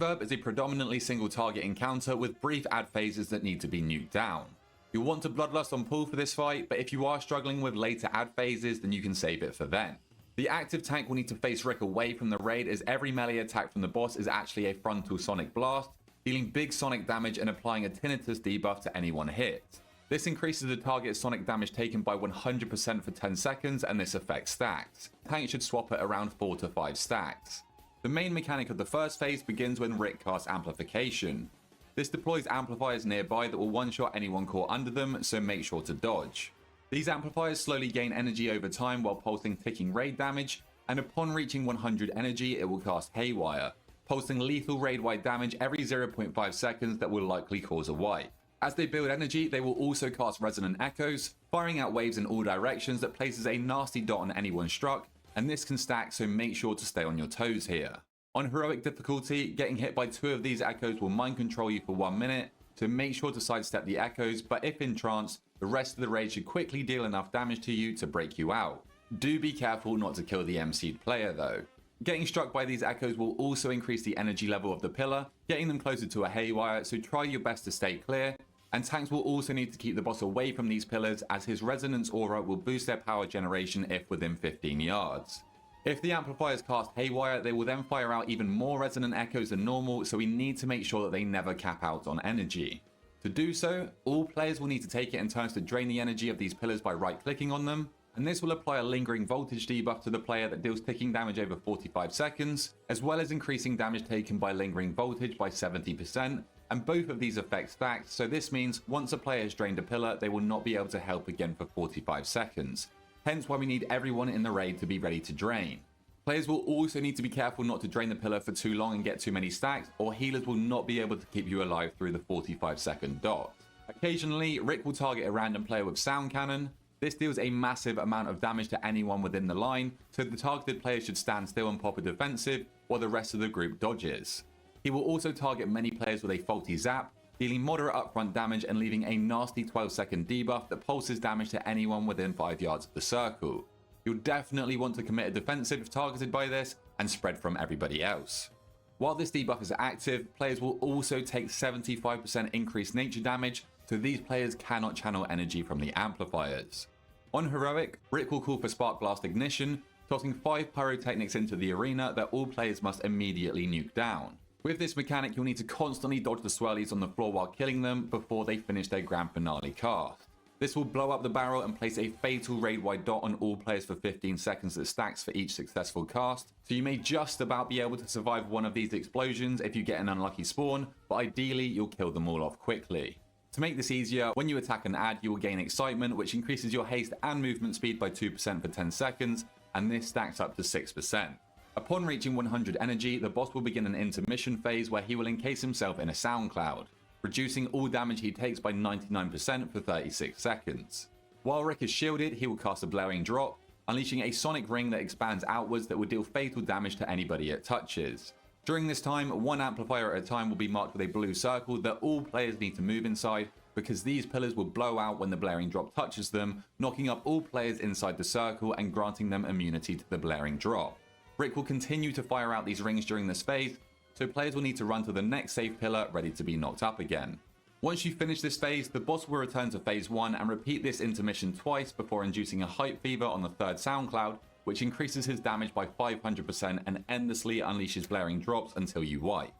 Reverb is a predominantly single target encounter with brief ad phases that need to be nuked down. You'll want to Bloodlust on pull for this fight, but if you are struggling with later ad phases, then you can save it for then. The active tank will need to face Rik away from the raid, as every melee attack from the boss is actually a frontal sonic blast, dealing big sonic damage and applying a tinnitus debuff to any one hit. This increases the target's sonic damage taken by 100% for 10 seconds, and this affects stacks. The tank should swap at around 4 to 5 stacks. The main mechanic of the first phase begins when Rik casts Amplification. This deploys amplifiers nearby that will one-shot anyone caught under them, so make sure to dodge. These amplifiers slowly gain energy over time while pulsing ticking raid damage, and upon reaching 100 energy it will cast Haywire, pulsing lethal raid-wide damage every 0.5 seconds that will likely cause a wipe. As they build energy, they will also cast Resonant Echoes, firing out waves in all directions that places a nasty dot on anyone struck, and this can stack, so make sure to stay on your toes here. On heroic difficulty, getting hit by 2 of these echoes will mind control you for 1 minute, so make sure to sidestep the echoes, but if in trance, the rest of the raid should quickly deal enough damage to you to break you out. Do be careful not to kill the MC'd player though. Getting struck by these echoes will also increase the energy level of the pillar, getting them closer to a haywire, so try your best to stay clear, and tanks will also need to keep the boss away from these pillars, as his resonance aura will boost their power generation if within 15 yards. If the amplifiers cast Haywire, they will then fire out even more resonant echoes than normal, so we need to make sure that they never cap out on energy. To do so, all players will need to take it in turns to drain the energy of these pillars by right-clicking on them, and this will apply a lingering voltage debuff to the player that deals ticking damage over 45 seconds, as well as increasing damage taken by lingering voltage by 70%, and both of these effects stacked, so this means once a player has drained a pillar, they will not be able to help again for 45 seconds. Hence why we need everyone in the raid to be ready to drain. Players will also need to be careful not to drain the pillar for too long and get too many stacks, or healers will not be able to keep you alive through the 45-second dot. Occasionally, Rik will target a random player with Sound Cannon. This deals a massive amount of damage to anyone within the line, so the targeted player should stand still and pop a defensive, while the rest of the group dodges. He will also target many players with a faulty zap, dealing moderate upfront damage and leaving a nasty 12-second debuff that pulses damage to anyone within 5 yards of the circle. You'll definitely want to commit a defensive if targeted by this, and spread from everybody else. While this debuff is active, players will also take 75% increased nature damage, so these players cannot channel energy from the amplifiers. On heroic, Rik will call for Spark Blast Ignition, tossing 5 pyrotechnics into the arena that all players must immediately nuke down. With this mechanic, you'll need to constantly dodge the swirlies on the floor while killing them before they finish their grand finale cast. This will blow up the barrel and place a fatal raid-wide dot on all players for 15 seconds that stacks for each successful cast, so you may just about be able to survive one of these explosions if you get an unlucky spawn, but ideally you'll kill them all off quickly. To make this easier, when you attack an ad, you will gain excitement, which increases your haste and movement speed by 2% for 10 seconds, and this stacks up to 6%. Upon reaching 100 energy, the boss will begin an intermission phase where he will encase himself in a sound cloud, reducing all damage he takes by 99% for 36 seconds. While Rik is shielded, he will cast a Blaring Drop, unleashing a sonic ring that expands outwards that will deal fatal damage to anybody it touches. During this time, one amplifier at a time will be marked with a blue circle that all players need to move inside, because these pillars will blow out when the Blaring Drop touches them, knocking up all players inside the circle and granting them immunity to the Blaring Drop. Rik will continue to fire out these rings during this phase, so players will need to run to the next safe pillar ready to be knocked up again. Once you finish this phase, the boss will return to phase 1 and repeat this intermission twice before inducing a hype fever on the 3rd sound cloud, which increases his damage by 500% and endlessly unleashes blaring drops until you wipe.